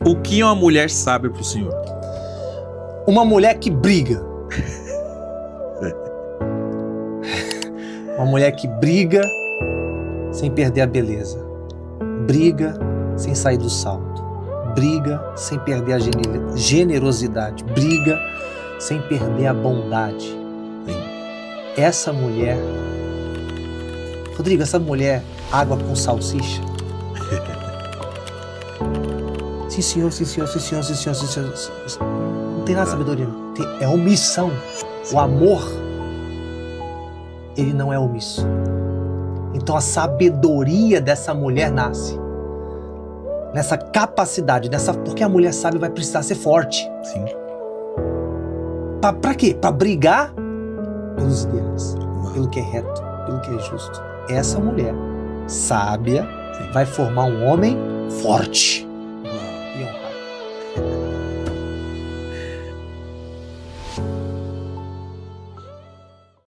O que uma mulher sábia pro senhor? Uma mulher que briga. Uma mulher que briga sem perder a beleza. Briga sem sair do salto. Briga sem perder a generosidade. Briga sem perder a bondade. Essa mulher... Rodrigo, essa mulher, água com salsicha? Sim, senhor, sim, senhor, sim, senhor, sim, senhor, sim, senhor. Não tem nada de sabedoria. É omissão. O amor, ele não é omisso. Então a sabedoria dessa mulher nasce nessa capacidade, porque a mulher sábia vai precisar ser forte. Sim. Pra quê? Pra brigar pelos ideais, pelo que é reto, pelo que é justo. Essa mulher sábia vai formar um homem forte e honrado.